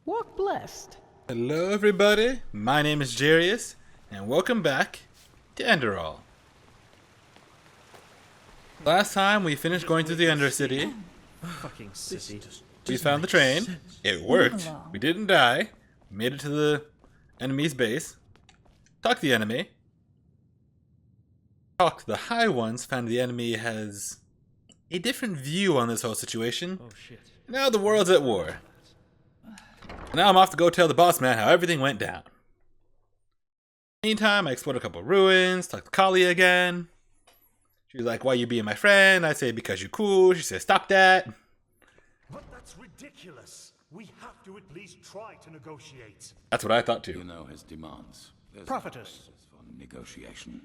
Walk blessed. Hello everybody, my name is Djarius, and welcome back to Enderal. Last time we finished going through the Undercity. Fucking city. We found the train. It worked. We didn't die. Made it to the enemy's base. Talked to the enemy. Talked to the high ones, found the enemy has a different view on this whole situation. Oh shit. Now the world's at war. Now I'm off to go tell the boss man how everything went down. Meantime, I explored a couple ruins, talked to Kali again. She's like, why you being my friend? I say, because you're cool. She says, stop that. But that's ridiculous. We have to at least try to negotiate. That's what I thought You too. know his demands. There's Prophetess. no basis for negotiation.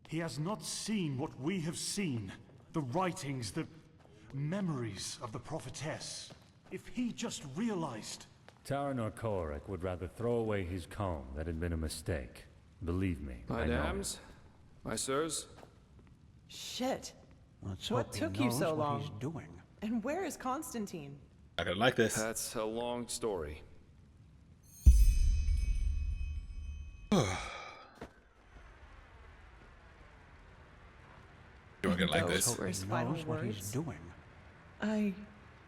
He has not seen what we have seen. The writings, the memories of the prophetess. If he just realized... Taran Korik would rather throw away his comb. That had been a mistake. Believe me, My I know. dams, my sirs, Shit. Let's What hope he took you knows so what long? he's doing. And where is Constantine? Not gonna like this. that's a long story. You weren't gonna like Let's this. hope His he final knows what he's words? doing.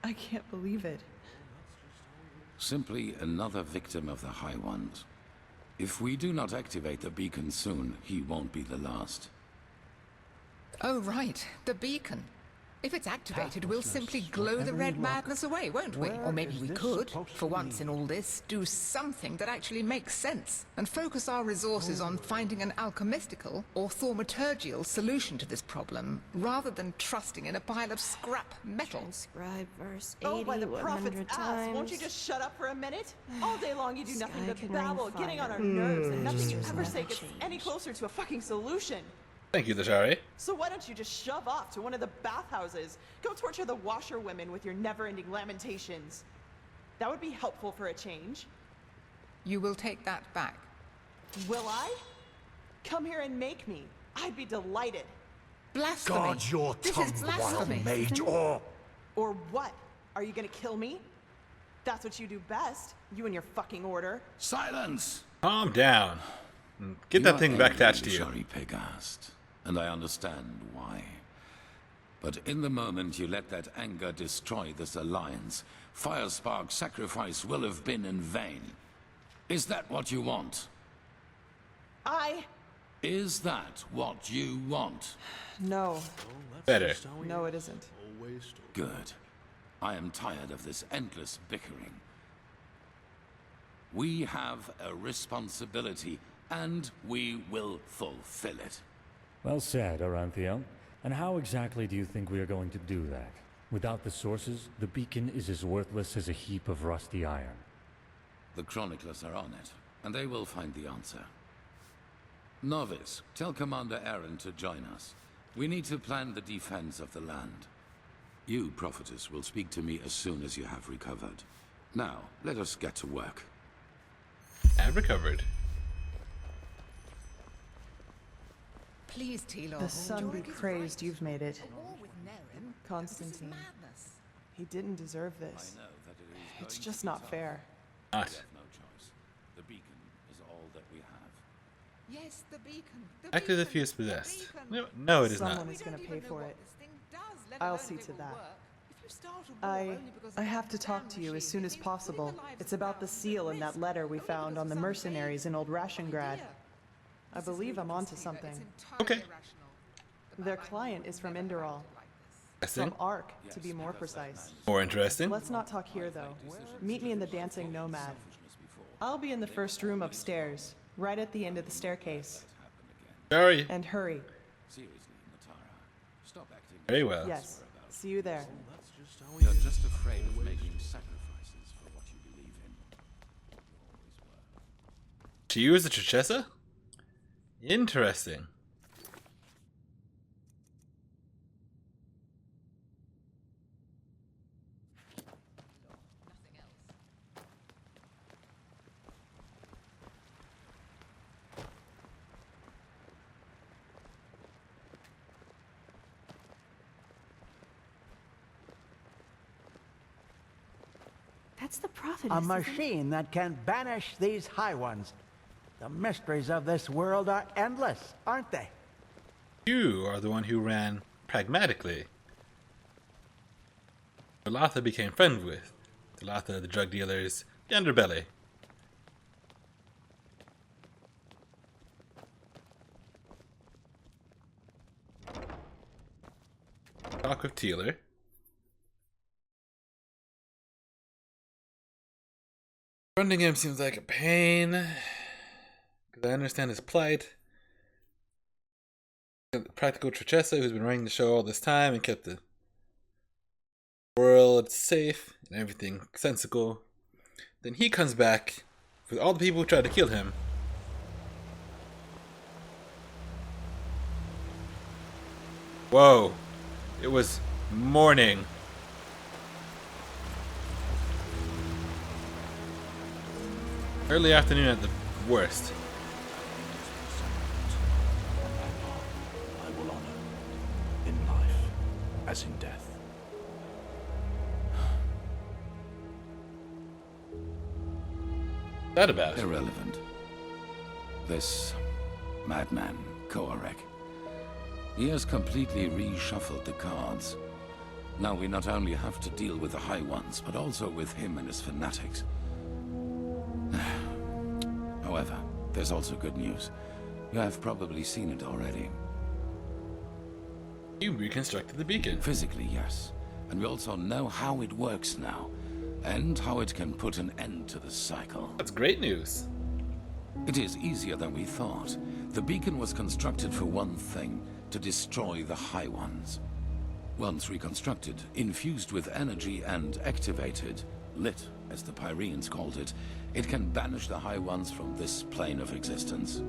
I can't believe it. Simply another victim of the High Ones. If we do not activate the beacon soon, he won't be the last. Oh, right. The beacon. If it's activated, we'll simply glow the red madness away, won't we? Or maybe we could, for once in all this, do something that actually makes sense and focus our resources on finding an alchemistical or thaumaturgical solution to this problem, rather than trusting in a pile of scrap metal. Transcribe verse 80 Oh, by the prophet's 100 ass! times. Won't you just shut up for a minute? All day long you do nothing Sky but can rain babble, getting on our fire. nerves, and nothing you Registers ever never say gets any change. closer to a fucking solution. Thank you, Djari. So why don't you just shove off to one of the bathhouses? Go torture the washerwomen with your never-ending lamentations. That would be helpful for a change. You will take that back. Will I? Come here and make me. I'd be delighted. Blasphemy! Guard your This tongue, is wild blasphemy! mage, or... Or what? Are you gonna kill me? That's what you do best, you and your fucking order. Silence! Calm down. Get You that are thing back angry, attached to you. Shari Pegast, and I understand why. But in the moment you let that anger destroy this alliance, Firespark's sacrifice will have been in vain. Is that what you want? Is that what you want? No. Better. No, it isn't. Good. I am tired of this endless bickering. We have a responsibility, and we will fulfill it. Well said, Aranthiel. And how exactly do you think we are going to do that? Without the sources, the beacon is as worthless as a heap of rusty iron. The chroniclers are on it, and they will find the answer. Novice, tell Commander Aaron to join us. We need to plan the defense of the land. You, Prophetess, will speak to me as soon as you have recovered. Now, let us get to work. I've recovered. Please, Tilo. The sun be Jorg is praised right. you've made it. A war with Naren, Constantine. This is madness. He didn't deserve this. I know that it is It's going just to be not tough. fair. Not. We have no choice. The beacon is all that we have. Yes, the beacon. Active the beacon, fuse the possessed. beacon. No, it is Someone not. is gonna We pay don't even for know it. what this thing does, let I'll alone see if it to will that. work. If you start a war I only because I of have that to talk damn to you as machine, soon it as means possible. putting the lives It's of about the thousands seal at in that risk, letter we only found because on the of some mercenaries in Old vague Rashengrad. idea. I This is believe where I'm you can onto see that something. it's entirely Okay. irrational. The Their Baron client would is from never have Enderal. acted like this. Interesting. From Ark, to be more precise. More interesting. Let's not talk here, though. Meet me in the Dancing Nomad. I'll be in the first room upstairs, right at the end of the staircase. Sorry. And hurry. Seriously, Natara, stop acting. Very well. Yes. See you there. You're just afraid of making sacrifices for what you believe in. You always were. To use the Trichessa? Interesting. That's the prophetess. A isn't it? machine that can banish these High Ones. The mysteries of this world are endless, aren't they? You are the one who ran pragmatically. Talatha became friends with. Talatha, the drug dealers, the underbelly. Talk with Teeler. Running him seems like a pain, because I understand his plight. The practical Trechesa, who's been running the show all this time and kept the world safe and everything sensical. Then he comes back with all the people who tried to kill him. Whoa. It was morning. Early afternoon at the worst. I will honor, in life as in death. What's that about? Irrelevant. This madman, Koarek. He has completely reshuffled the cards. Now we not only have to deal with the High Ones, but also with him and his fanatics. However, there's also good news. You have probably seen it already. You reconstructed the beacon. Physically, yes. And we also know how it works now, and how it can put an end to the cycle. That's great news. It is easier than we thought. The beacon was constructed for one thing, to destroy the High Ones. Once reconstructed, infused with energy and activated, lit, as the Pyreans called it, it can banish the High Ones from this plane of existence.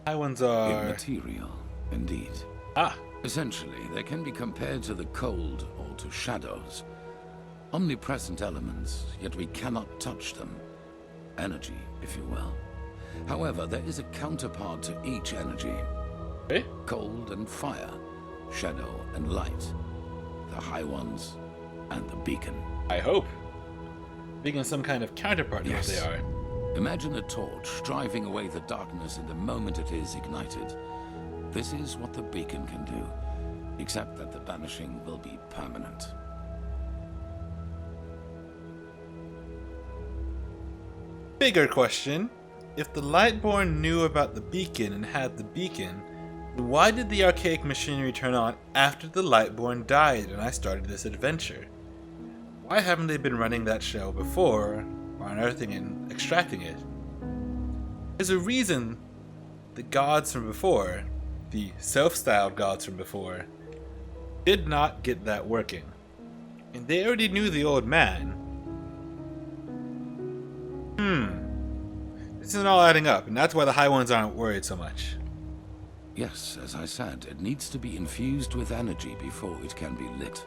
High Ones are immaterial, indeed. Ah. Essentially, they can be compared to the cold or to shadows. Omnipresent elements, yet we cannot touch them. Energy, if you will. However, there is a counterpart to each energy. Eh? Cold and fire, shadow and light. The High Ones and the beacon. I hope. Beacon some kind of counterpart to Yes. what they are. Imagine a torch driving away the darkness in the moment it is ignited. This is what the beacon can do, except that the banishing will be permanent. Bigger question. If the Lightborn knew about the beacon and had the beacon, then why did the archaic machinery turn on after the Lightborn died and I started this adventure? Why haven't they been running that shell before, or unearthing and extracting it? There's a reason the gods from before, the self-styled gods from before, did not get that working. And they already knew the old man. This isn't all adding up, and that's why the High Ones aren't worried so much. Yes, as I said, it needs to be infused with energy before it can be lit.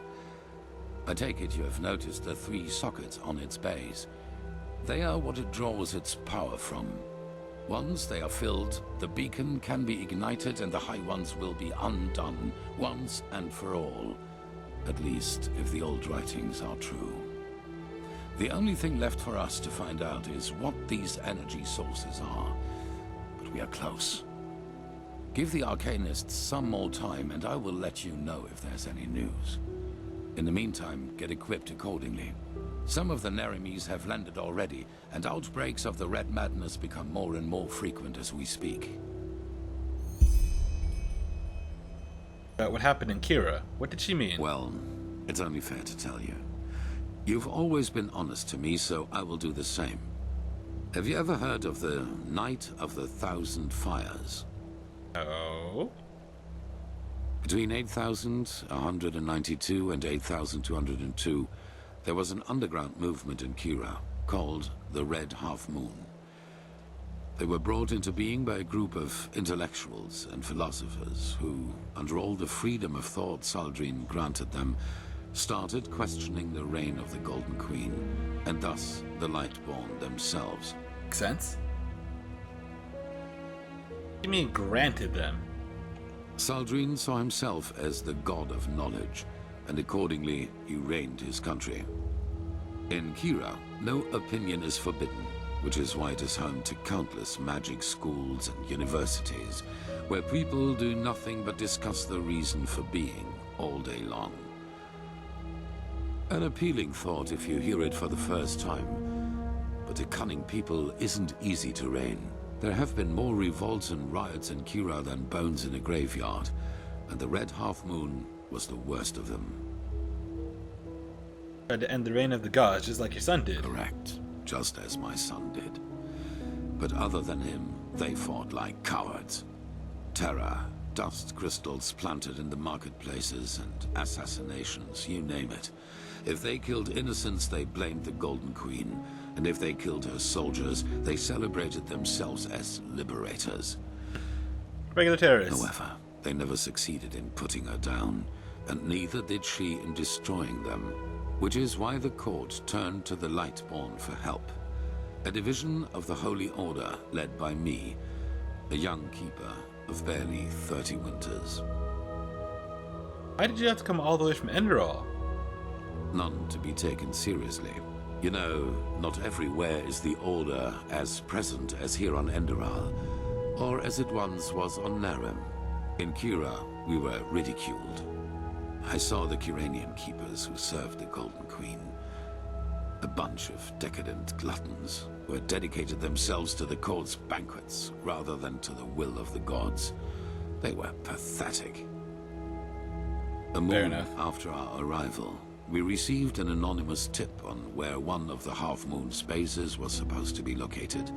I take it you have noticed the 3 sockets on its base. They are what it draws its power from. Once they are filled, the beacon can be ignited and the High Ones will be undone once and for all. At least, if the old writings are true. The only thing left for us to find out is what these energy sources are. But we are close. Give the Arcanists some more time and I will let you know if there's any news. In the meantime, get equipped accordingly. Some of the Neremes have landed already, and outbreaks of the Red Madness become more and more frequent as we speak. What happened in Kira? What did she mean? Well, it's only fair to tell you. You've always been honest to me, so I will do the same. Have you ever heard of the Night of the Thousand Fires? Oh? Between 8,192 and 8,202, there was an underground movement in Kira called the Red Half Moon. They were brought into being by a group of intellectuals and philosophers who, under all the freedom of thought Saldrine granted them, started questioning the reign of the Golden Queen, and thus the Lightborn themselves. Makes sense? What do you mean granted them? Saldrine saw himself as the god of knowledge, and accordingly he reigned his country. In Kira, no opinion is forbidden, which is why it is home to countless magic schools and universities, where people do nothing but discuss the reason for being all day long. An appealing thought if you hear it for the first time, but a cunning people isn't easy to rein. There have been more revolts and riots in Kira than bones in a graveyard, and the Red Half Moon was the worst of them. Tried to end the reign of the gods just like your son did. Correct, just as my son did. But other than him, they fought like cowards. Terror, dust crystals planted in the marketplaces, and assassinations, you name it. If they killed innocents, they blamed the Golden Queen, and if they killed her soldiers, they celebrated themselves as liberators. Regular terrorists. However, they never succeeded in putting her down, and neither did she in destroying them, which is why the court turned to the Lightborn for help. A division of the Holy Order led by me, a young keeper of barely 30 winters. Why did you have to come all the way from Enderal? None to be taken seriously. You know, not everywhere is the Order as present as here on Enderal, or as it once was on Narim. In Kira, we were ridiculed. I saw the Kiranian keepers who served the Golden Queen. A bunch of decadent gluttons who had dedicated themselves to the court's banquets rather than to the will of the gods. They were pathetic. A moon after our arrival, we received an anonymous tip on where one of the half-moon's bases was supposed to be located,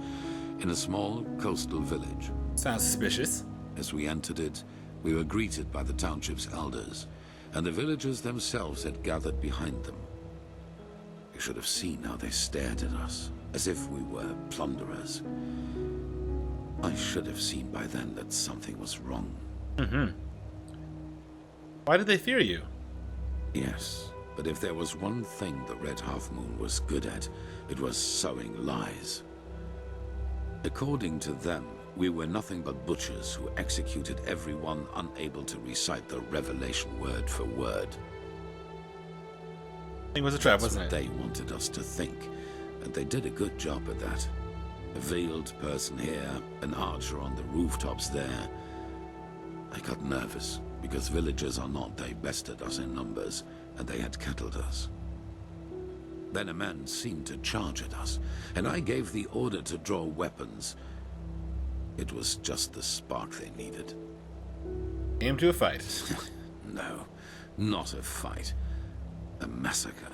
in a small coastal village. Sounds suspicious. As we entered it, we were greeted by the township's elders, and the villagers themselves had gathered behind them. You should have seen how they stared at us, as if we were plunderers. I should have seen by then that something was wrong. Why did they fear you? Yes, but if there was one thing the Red Half Moon was good at, it was sowing lies. According to them, we were nothing but butchers who executed everyone unable to recite the Revelation word for word. It was a trap, That's wasn't what it? they wanted us to think, and they did a good job at that. A veiled person here, an archer on the rooftops there. I got nervous, because villagers or not, they bested us in numbers, and they had kettled us. Then a man seemed to charge at us, and I gave the order to draw weapons. It was just the spark they needed. Came to a fight. No, not a fight. A massacre.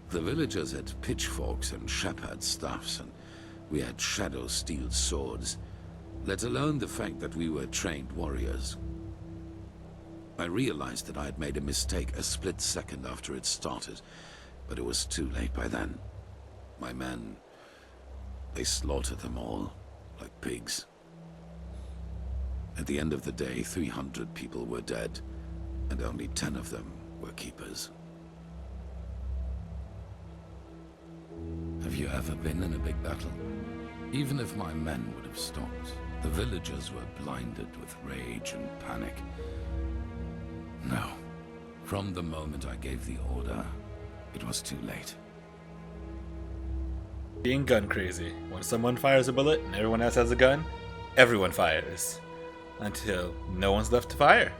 The villagers had pitchforks and shepherd staffs, and we had shadow steel swords, let alone the fact that we were trained warriors. I realized that I had made a mistake a split second after it started, but it was too late by then. My men, they slaughtered them all, like pigs. At the end of the day, 300 people were dead, and only 10 of them were keepers. Have you ever been in a big battle? Even if my men would have stopped, the villagers were blinded with rage and panic. No. From the moment I gave the order, it was too late. Being gun crazy. When someone fires a bullet and everyone else has a gun, everyone fires. Until no one's left to fire.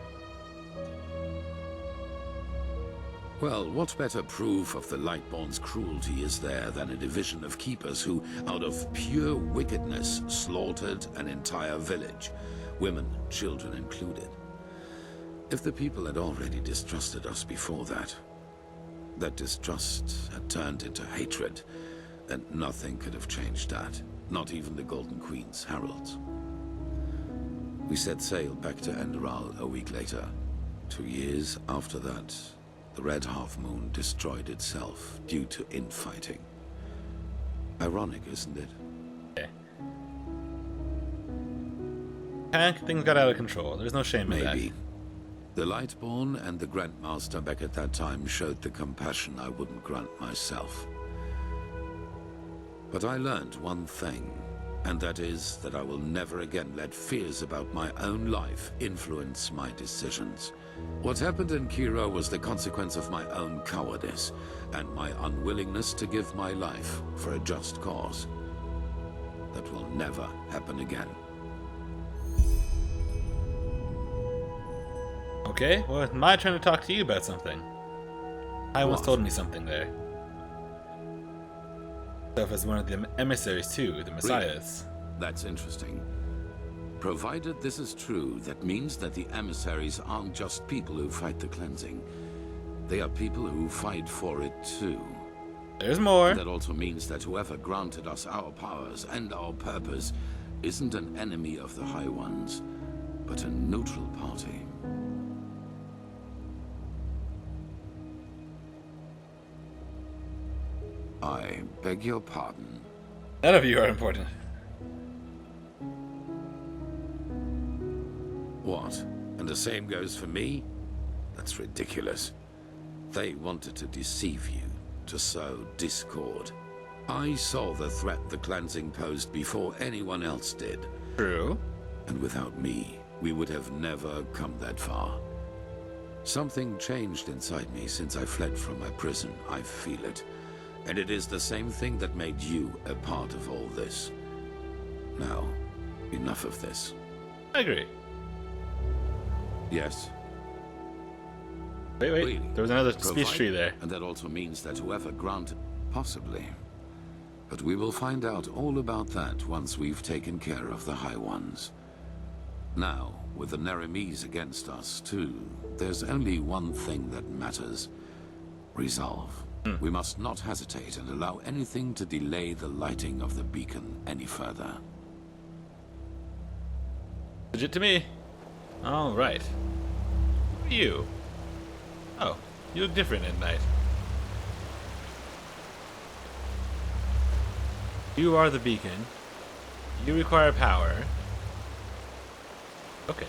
Well, what better proof of the Lightborn's cruelty is there than a division of keepers who, out of pure wickedness, slaughtered an entire village, women, children included. If the people had already distrusted us before that distrust had turned into hatred, and nothing could have changed that, not even the Golden Queen's heralds. We set sail back to Enderal a week later. 2 years after that, the Red Half Moon destroyed itself due to infighting. Ironic, isn't it? Yeah. Things got out of control. There's no shame in that. Maybe. The Lightborn and the Grandmaster back at that time showed the compassion I wouldn't grant myself. But I learned one thing, And that is that I will never again let fears about my own life influence my decisions. What happened in Kira was the consequence of my own cowardice and my unwillingness to give my life for a just cause. That will never happen again. Okay, well, it's my turn to talk to you about something. I once What? told me something there. Stuff as one of the emissaries too, the messiahs. That's interesting. Provided this is true, that means that the emissaries aren't just people who fight the cleansing. They are people who fight for it too. There's more. That also means that whoever granted us our powers and our purpose isn't an enemy of the High Ones, but a neutral party. I beg your pardon. None of you are important. What? And the same goes for me? That's ridiculous. They wanted to deceive you, to sow discord. I saw the threat the cleansing posed before anyone else did. True. And without me, we would have never come that far. Something changed inside me since I fled from my prison. I feel it. And it is the same thing that made you a part of all this. Now, enough of this. I agree. Yes? Wait, Really? there was another speech tree there. And that also means that whoever granted... Possibly. But we will find out all about that once we've taken care of the High Ones. Now, with the Neremes against us, too, there's only one thing that matters. Resolve. We must not hesitate and allow anything to delay the lighting of the beacon any further. Legit to me. Alright. Who are you? Oh, you look different at night. You are the beacon. You require power. Okay.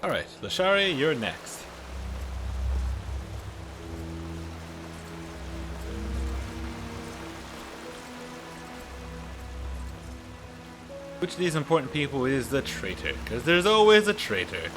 Alright, Lashari, you're next. Which of these important people is the traitor? Because there's always a traitor.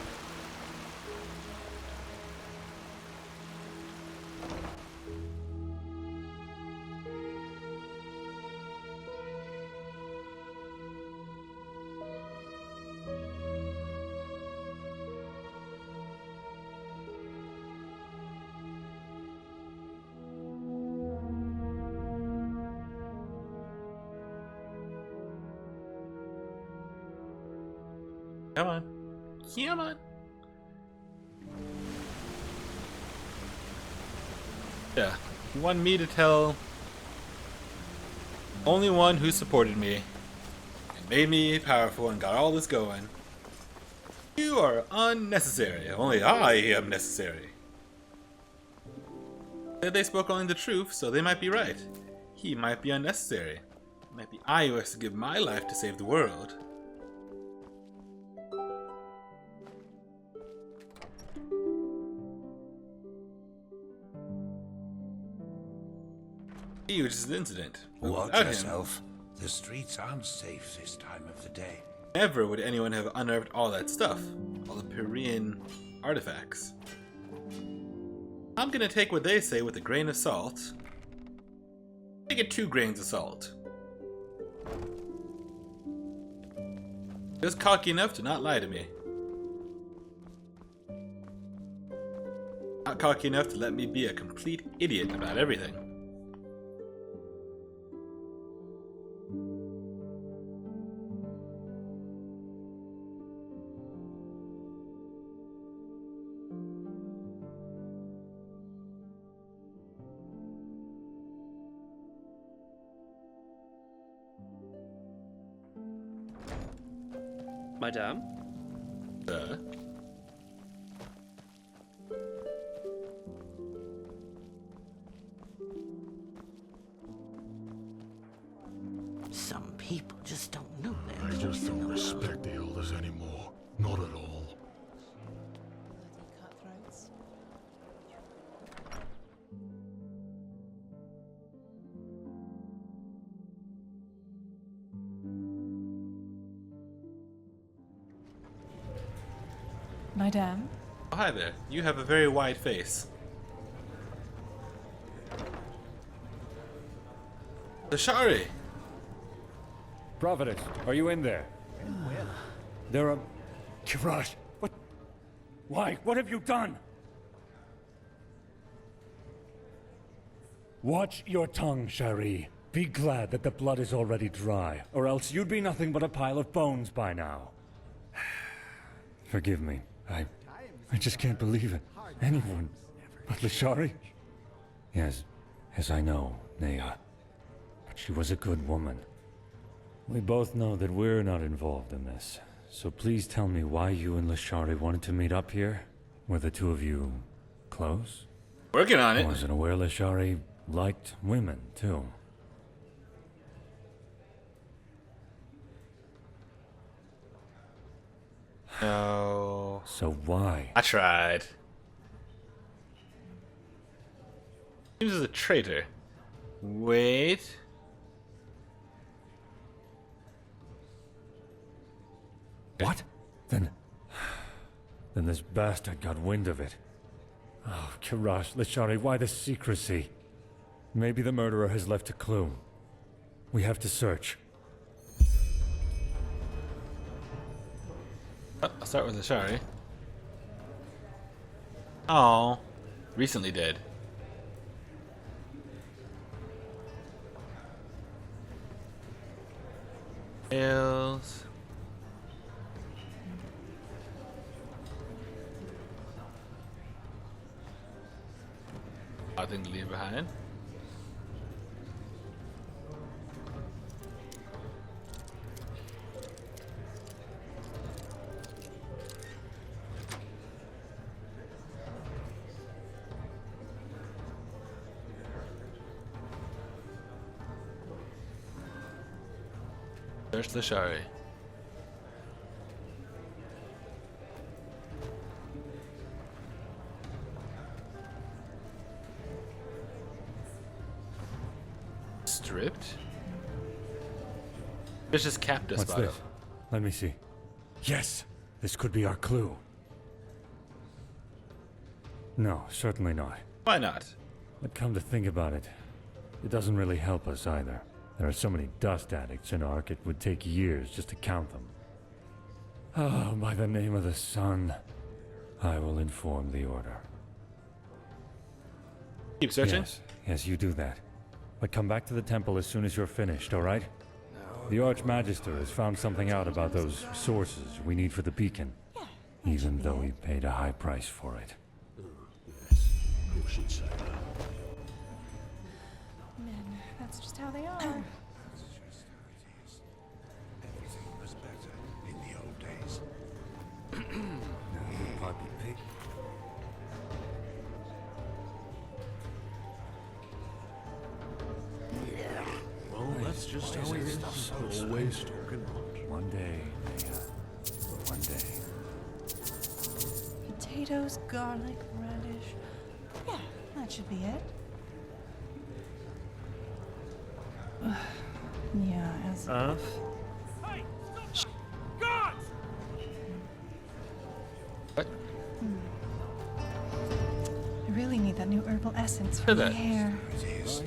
Come on. Come on. Yeah. You want me to tell only one who supported me and made me powerful and got all this going. You are unnecessary. Only I am necessary. Said they spoke only the truth, so they might be right. He might be unnecessary. It might be I who has to give my life to save the world. Huge incident. Watch Without him, yourself. The streets aren't safe this time of the day. never would anyone have unearthed all that stuff. All the Pyrrhian artifacts. I'm gonna take what they say with a grain of salt. Take it 2 grains of salt. Just cocky enough to not lie to me. Not cocky enough to let me be a complete idiot about everything. Madame? Some people just don't know their I just place in don't the world. respect the elders anymore. Not at all. Bloody cutthroats. Madame? Oh, hi there. You have a very wide face. Djari! Providence, are you in there? There are... Kirash, what? Why? What have you done? Watch your tongue, Shari. Be glad that the blood is already dry, or else you'd be nothing but a pile of bones by now. Forgive me. I just can't believe it. Anyone but Lashari? Yes, I know, Nea. But she was a good woman. We both know that we're not involved in this. So please tell me why you and Lashari wanted to meet up here? Were the two of you close? Working on it. I wasn't aware Lashari liked women, too. No. So why? I tried. Seems as a traitor. Wait. What? Then this bastard got wind of it. Oh, Kirash, Lashari, why the secrecy? Maybe the murderer has left a clue. We have to search. I'll start with Djari. Oh, recently dead. Hills. Nothing to leave behind. Search Djari. Stripped? Vicious cactus What's bottle. this? Let me see. Yes! This could be our clue. No, certainly not. Why not? But come to think about it, it doesn't really help us either. There are so many dust addicts in Ark, it would take years just to count them. Oh, by the name of the sun, I will inform the Order. Keep searching? Yes, you do that. But come back to the temple as soon as you're finished, alright? The Archmagister has found something out about those sources we need for the beacon. Even though he paid a high price for it. Yes, you should say that. Men, that's just how they are. Everything was better in the old days. Puppy pig. Well, that's just how it is. Always talking much. One day, Nea. One day. Potatoes, garlic, radish. Yeah, that should be it. Yeah, as... Hey! Stop! Guards! What? I really need that new herbal essence for Look my at that. hair. It is.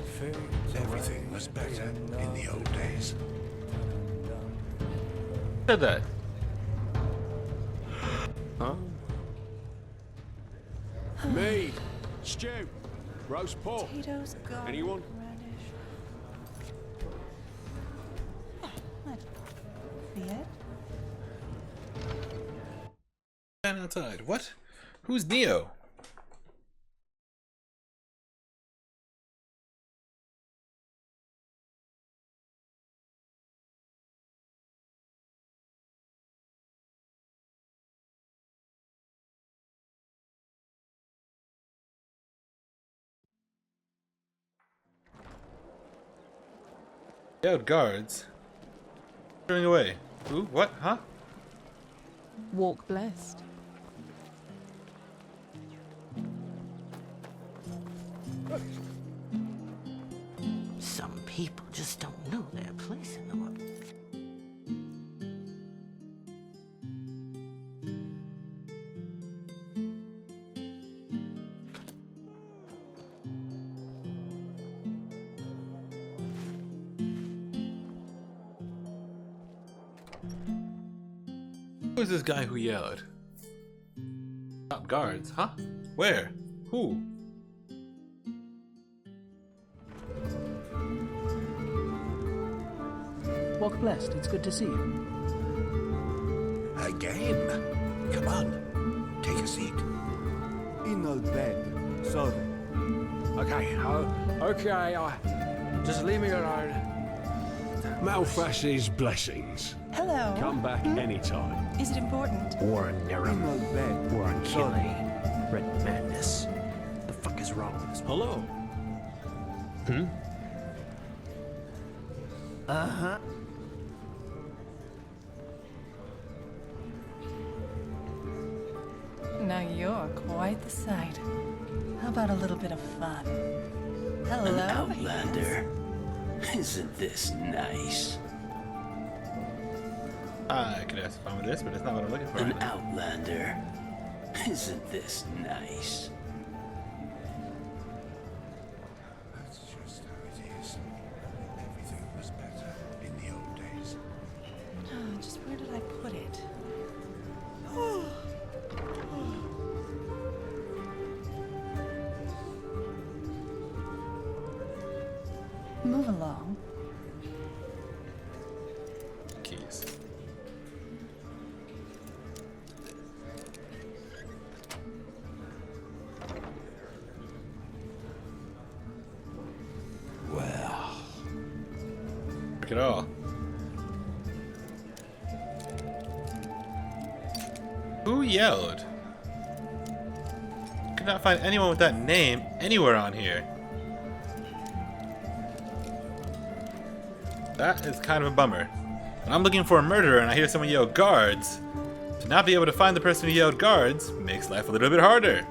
Everything was better in the old days. Said that. Huh? Me. Stew. Roast pork. Potatoes, garlic, Anyone? radish. Yeah, that should be it. Man outside. What? Who's Neo? Out guards. Turning away. Who? What? Huh? Walk blessed. Some people just don't know their place in the world. Who's this guy who yelled? Top guards, huh? Where? Who? Walk blessed. It's good to see you. Again? Come on, take a seat. In the bed. Sorry. Okay, okay, just leave me alone. Malfash's blessings. Hello. Come back anytime. Is it important? Warren In Nerem. the bed. Warren Sorry. Kelly. Red Madness. The fuck is wrong with this? Hello. Uh-huh. Now you're quite the sight. How about a little bit of fun? Hello. An outlander. Isn't this nice? I could have fun with this, but it's not what I'm looking for. An outlander. Isn't this nice? That's just how it is. Everything was better in the old days. Oh, just where did I put it? Move along. Keys. Well, Look at all. Who yelled? Could not find anyone with that name anywhere on here. That is kind of a bummer. When I'm looking for a murderer and I hear someone yell guards, to not be able to find the person who yelled guards makes life a little bit harder.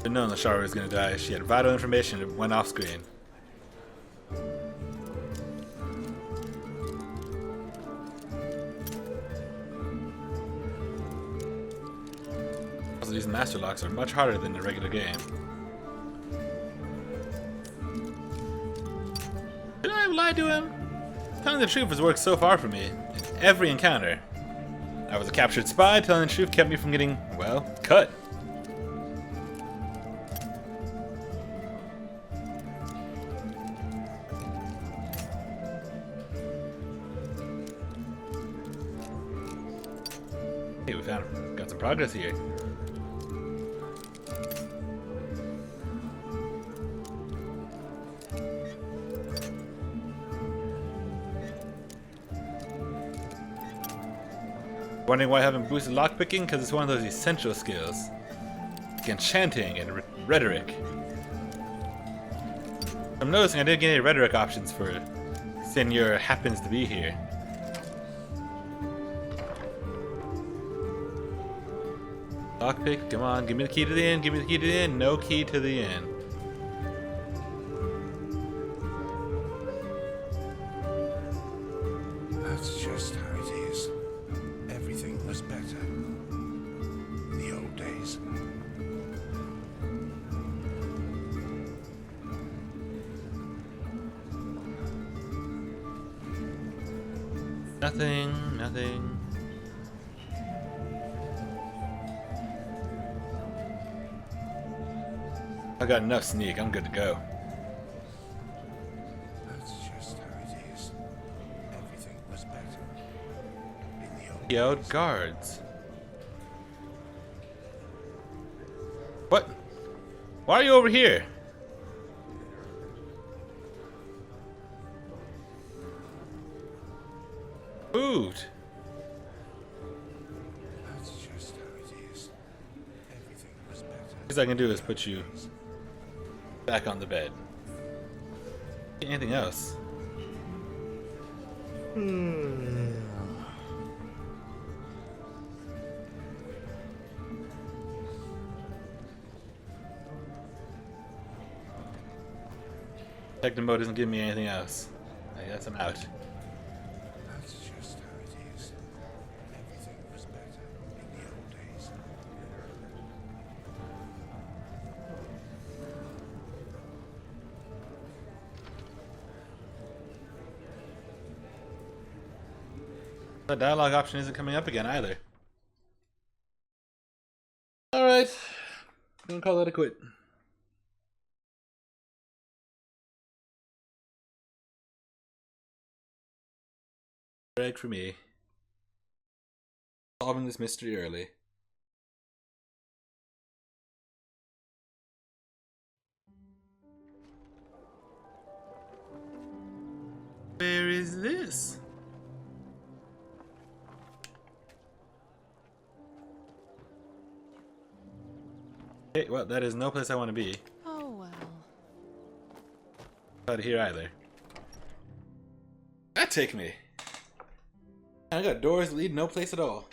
But knowing Lashara was gonna die, she had vital information that went off screen. Also, these master locks are much harder than the regular game. Did I lie to him? Telling the truth has worked so far for me in every encounter. I was a captured spy, telling the truth kept me from getting, well, cut. Hey, got some progress here. Wondering why I haven't boosted lockpicking? Because it's one of those essential skills. Like enchanting and rhetoric. I'm noticing I didn't get any rhetoric options for Senor happens to be here. Lockpick, come on, give me the key to the inn, give me the key to the inn. No key to the inn. That's just how it is. Everything was better in the old days. Nothing, nothing. I got enough sneak, I'm good to go. That's just how it is. Everything was better in the old Yelled days. guards. What? Why are you over here? Moved. That's just how it is. Everything was better. Least I can do is put you back on the bed. Anything else? Detective mode doesn't give me anything else. I guess I'm out. That's just how it is. Everything was better in the old days. The dialogue option isn't coming up again either. Alright. I'm gonna call that a quit. Break for me. Solving this mystery early. Where is this? Hey, well, that is no place I want to be. Oh well. Not here either. That take me. I got doors that lead no place at all.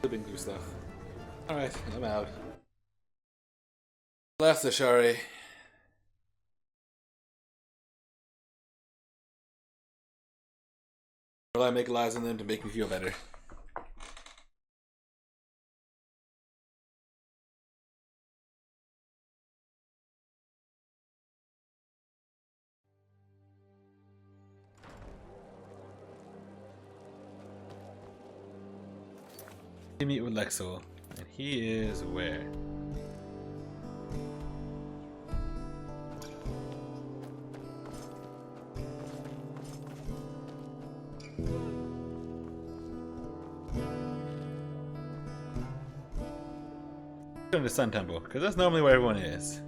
Flipping through stuff. Alright, I'm out. Left the Shari. Will I make lies on them to make me feel better? We meet with Lexel, and he is where? Going to Sun Temple, because that's normally where everyone is.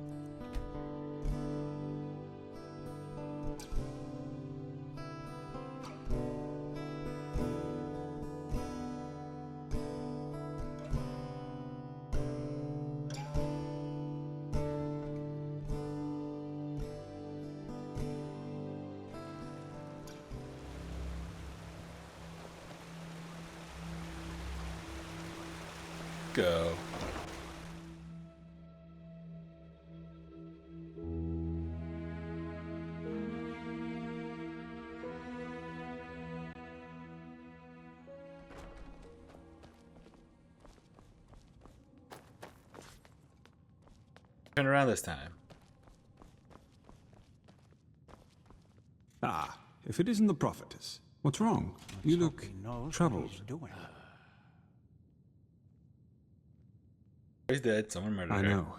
Go. Turn around this time. Ah, if it isn't the prophetess. What's wrong? You look troubled. He's dead. Someone murdered her. I know.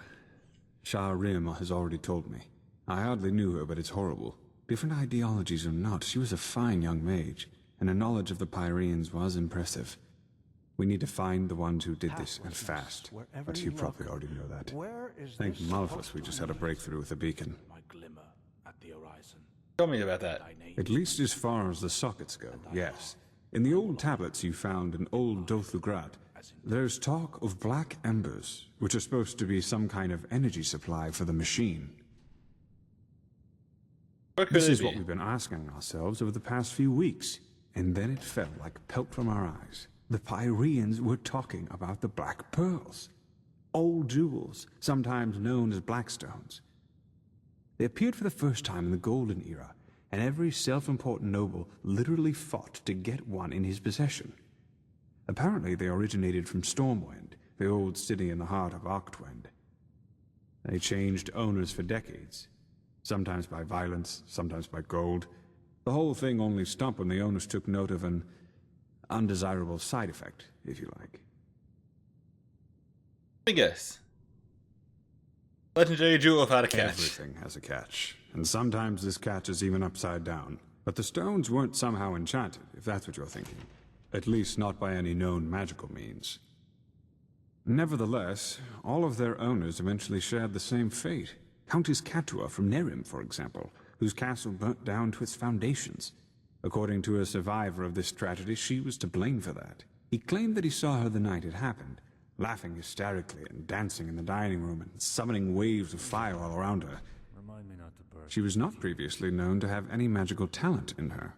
Shah Rim has already told me. I hardly knew her, but it's horrible. Different ideologies or not, she was a fine young mage, and her knowledge of the Pyreans was impressive. We need to find the ones who did this, and fast. But you probably already know that. Thank Malphus we just had a breakthrough with the beacon. My glimmer at the horizon. Tell me about that. At least as far as the sockets go, yes. In the old tablets you found in Old Dothugrad, there's talk of black embers, which are supposed to be some kind of energy supply for the machine. This is what we've been asking ourselves over the past few weeks, and then it fell like pelt from our eyes. The Pyreans were talking about the Black Pearls. Old jewels, sometimes known as Blackstones. They appeared for the first time in the Golden Era, and every self-important noble literally fought to get one in his possession. Apparently they originated from Stormwind, the old city in the heart of Arctwind. They changed owners for decades, sometimes by violence, sometimes by gold. The whole thing only stopped when the owners took note of an undesirable side effect, if you like. Let me guess. Legendary jewel without a catch. Everything has a catch, and sometimes this catch is even upside down. But the stones weren't somehow enchanted, if that's what you're thinking. At least not by any known magical means. Nevertheless, all of their owners eventually shared the same fate. Countess Katua from Nerim, for example, whose castle burnt down to its foundations. According to a survivor of this tragedy, she was to blame for that. He claimed that he saw her the night it happened, laughing hysterically and dancing in the dining room and summoning waves of fire all around her. Remind me not to burst. She was not previously known to have any magical talent in her.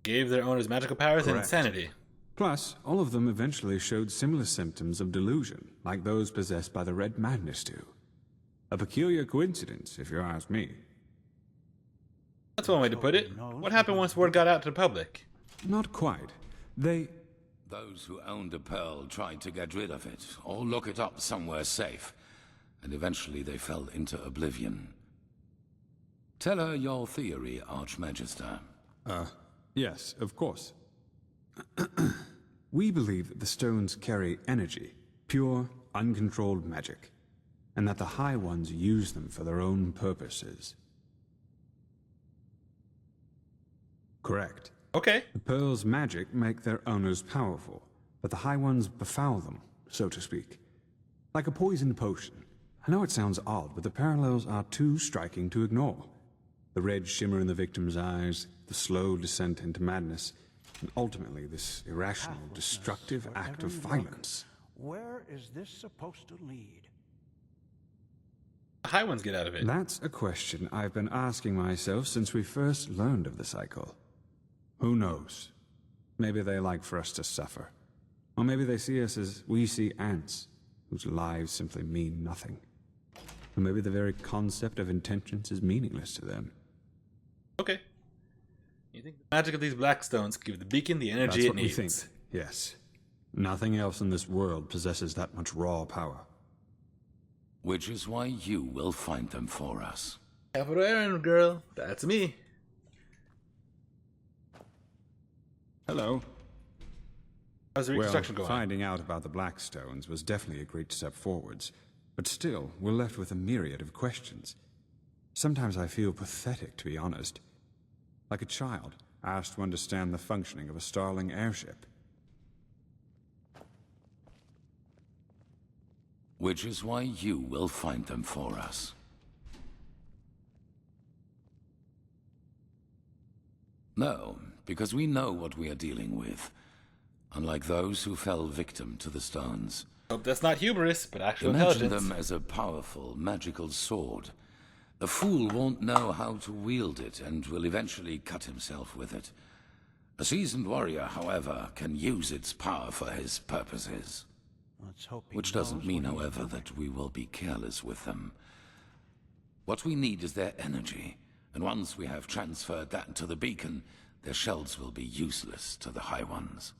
Gave their owners magical powers and Correct. insanity. Plus, all of them eventually showed similar symptoms of delusion, like those possessed by the Red Madness do. A peculiar coincidence, if you ask me. That's one way to put it. What happened once word got out to the public? Not quite. Those who owned a pearl tried to get rid of it, or look it up somewhere safe, and eventually they fell into oblivion. Tell her your theory, Archmagister. Yes, of course. We believe that the stones carry energy, pure, uncontrolled magic, and that the High Ones use them for their own purposes. Correct. Okay. The pearls' magic make their owners powerful, but the High Ones befoul them, so to speak. Like a poisoned potion. I know it sounds odd, but the parallels are too striking to ignore. The red shimmer in the victim's eyes, the slow descent into madness, and ultimately this irrational, destructive act of violence. Where is this supposed to lead? The High Ones get out of it. That's a question I've been asking myself since we first learned of the cycle. Who knows? Maybe they like for us to suffer. Or maybe they see us as we see ants, whose lives simply mean nothing. Or maybe the very concept of intentions is meaningless to them. Okay. You think the magic of these black stones give the beacon the energy it needs? That's what we think, yes. Nothing else in this world possesses that much raw power. Which is why you will find them for us. Capital Aaron, girl. That's me. Hello. How's the reconstruction going? Finding out about the Blackstones was definitely a great step forwards, but still, we're left with a myriad of questions. Sometimes I feel pathetic, to be honest. Like a child asked to understand the functioning of a Starling airship. Which is why you will find them for us. No, because we know what we are dealing with. Unlike those who fell victim to the stones. Hope that's not hubris, but actual Imagine intelligence. them as a powerful, magical sword. The fool won't know how to wield it and will eventually cut himself with it. A seasoned warrior, however, can use its power for his purposes. Let's hope he Which doesn't knows mean, what he's however, doing. that we will be careless with them. What we need is their energy, and once we have transferred that to the beacon, their shells will be useless to the High Ones.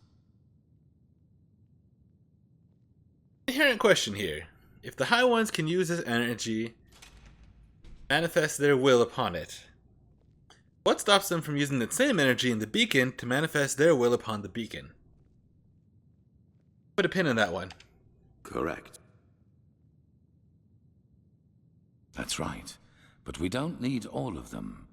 Inherent question here. If the High Ones can use this energy, manifest their will upon it, what stops them from using that same energy in the beacon to manifest their will upon the beacon? Put a pin in that one. Correct. That's right. But we don't need all of them.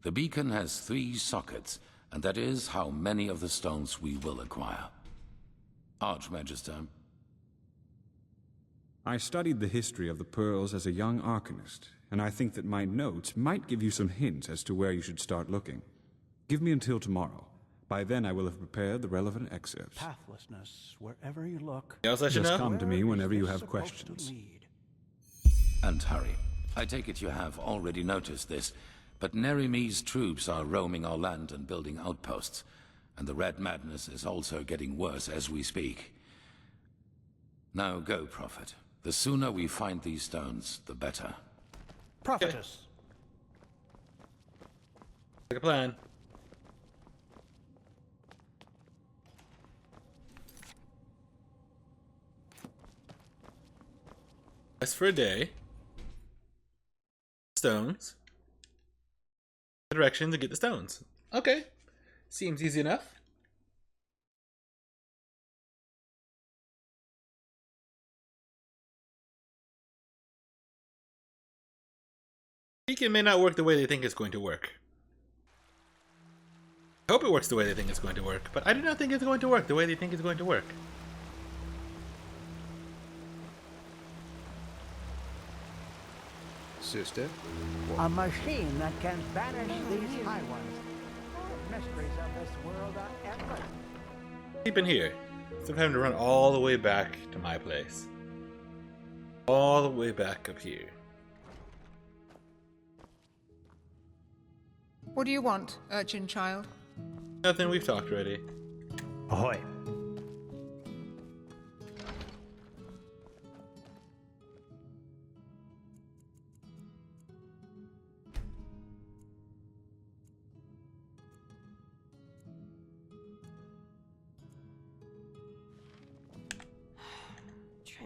The beacon has 3 sockets, and that is how many of the stones we will acquire. Archmagister. I studied the history of the pearls as a young arcanist, and I think that my notes might give you some hints as to where you should start looking. Give me until tomorrow. By then I will have prepared the relevant excerpts. Pathlessness, wherever you look. Just come to me whenever you have questions. And hurry. I take it you have already noticed this, but Nerimi's troops are roaming our land and building outposts, and the Red Madness is also getting worse as we speak. Now go, Prophet. The sooner we find these stones, the better. Prophetess. Like a plan. Rest for a day. Stones. Direction to get the stones. Okay. Seems easy enough. Beacon may not work the way they think it's going to work. I hope it works the way they think it's going to work, but I do not think it's going to work the way they think it's going to work. Sister? A machine that can banish these High Ones. The mysteries of this world are endless. Keep in here. Instead of having to run all the way back to my place. All the way back up here. What do you want, urchin child? Nothing, we've talked already. Ahoy.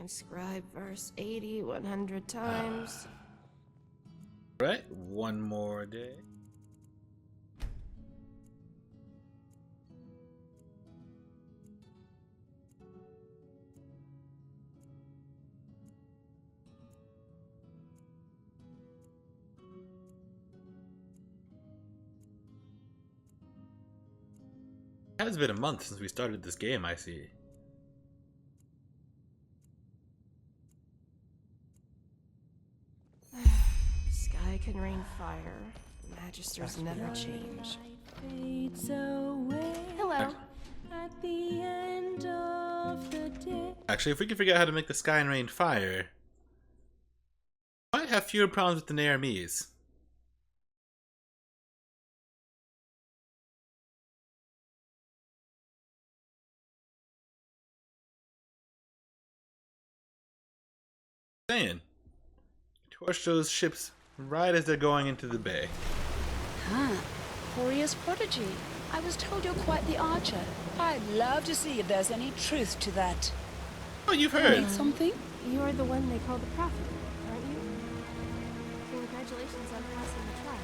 Transcribe verse 80 100 times. Right, one more day. It has been a month since we started this game, I see. Sky can rain fire. Magisters never change. Hello. At the end of the day. Actually, if we can figure out how to make the sky and rain fire, we might have fewer problems with the Nairmese. Saying. Torch those ships right as they're going into the bay. Huh. Warrior's prodigy. I was told you're quite the archer. I'd love to see if there's any truth to that. Oh, you've heard. Need something? You're the one they call the prophet, aren't you? Congratulations on passing the trial.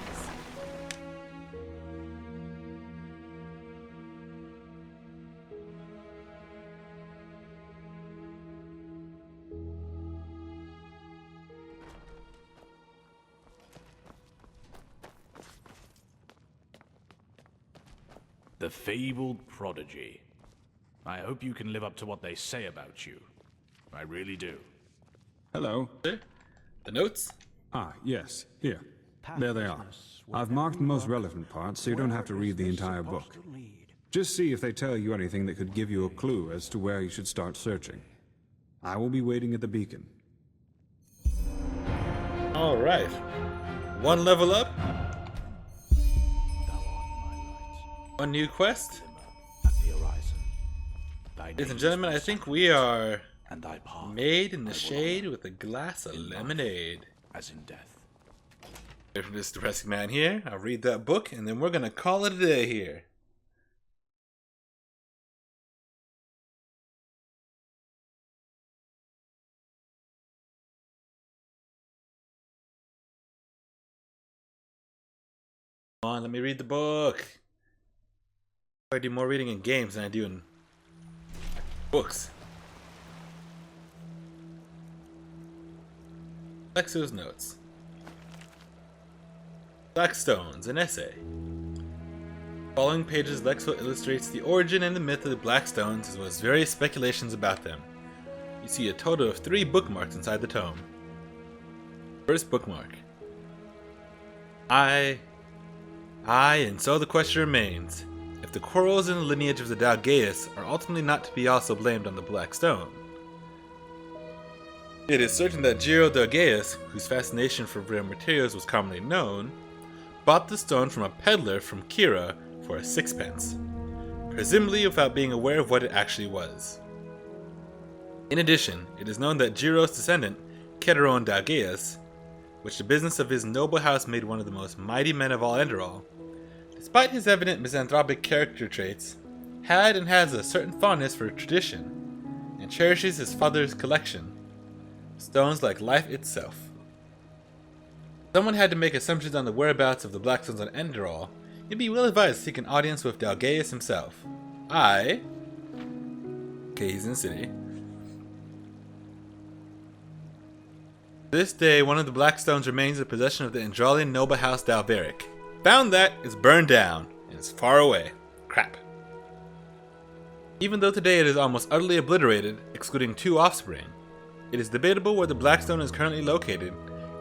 Yes. The fabled prodigy. I hope you can live up to what they say about you. I really do. Hello. The notes? Ah, yes. Here. There they are. I've marked the most relevant parts so you don't have to read the entire book. Just see if they tell you anything that could give you a clue as to where you should start searching. I will be waiting at the beacon. Alright. One level up. One new quest. Ladies and gentlemen, I think we are made in the shade with a glass of lemonade. As in death. From this depressing man here, I'll read that book and then we're gonna call it a day here. Come on, let me read the book. I do more reading in games than I do in books. Lexo's notes. Blackstones, an essay. Following pages, Lexo illustrates the origin and the myth of the Blackstones as well as various speculations about them. You see a total of 3 bookmarks inside the tome. First bookmark. And so the question remains. If the quarrels in the lineage of the Djarius are ultimately not to be also blamed on the Black Stone. It is certain that Djarius, whose fascination for rare materials was commonly known, bought the stone from a peddler from Kira for a 6pence, presumably without being aware of what it actually was. In addition, it is known that Jiro's descendant, Keteron Djarius, which the business of his noble house made one of the most mighty men of all Enderal, despite his evident misanthropic character traits, had and has a certain fondness for tradition, and cherishes his father's collection, stones like life itself. Someone had to make assumptions on the whereabouts of the Blackstones on Enderal. You'd be well advised to seek an audience with Djarius himself. Okay, he's in the city. This day, one of the Blackstones remains in possession of the Endralian noble house Dalveric. Found that is burned down and is far away. Crap. Even though today it is almost utterly obliterated, excluding 2 offspring, it is debatable where the Blackstone is currently located,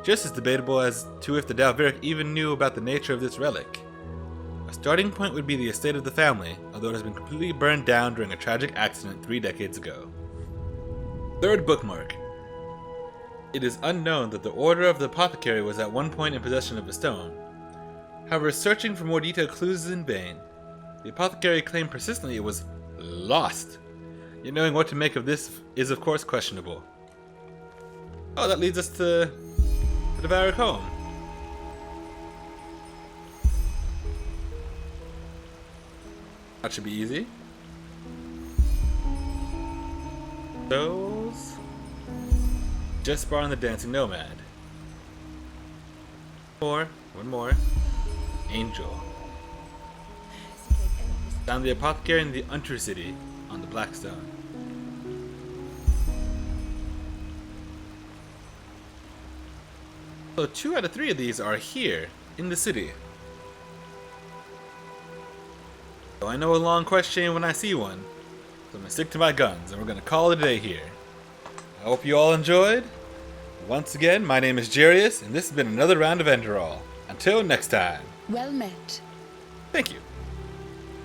just as debatable as to if the Dalveric even knew about the nature of this relic. A starting point would be the estate of the family, although it has been completely burned down during a tragic accident 3 decades ago. Third bookmark. It is unknown that the Order of the Apothecary was at one point in possession of the stone. However, searching for more detailed clues is in vain. The apothecary claimed persistently it was lost. Yet knowing what to make of this is of course questionable. Oh, that leads us to the Djarius home. That should be easy. Those. Just bar on the Dancing Nomad. One more. Angel. Found the Apothecary in the Untercity on the Blackstone. So 2 out of 3 of these are here, in the city. So I know a long quest chain when I see one, so I'm going to stick to my guns, and we're going to call it a day here. I hope you all enjoyed. Once again, my name is Djarius, and this has been another round of Enderal. Until next time. Well met. Thank you.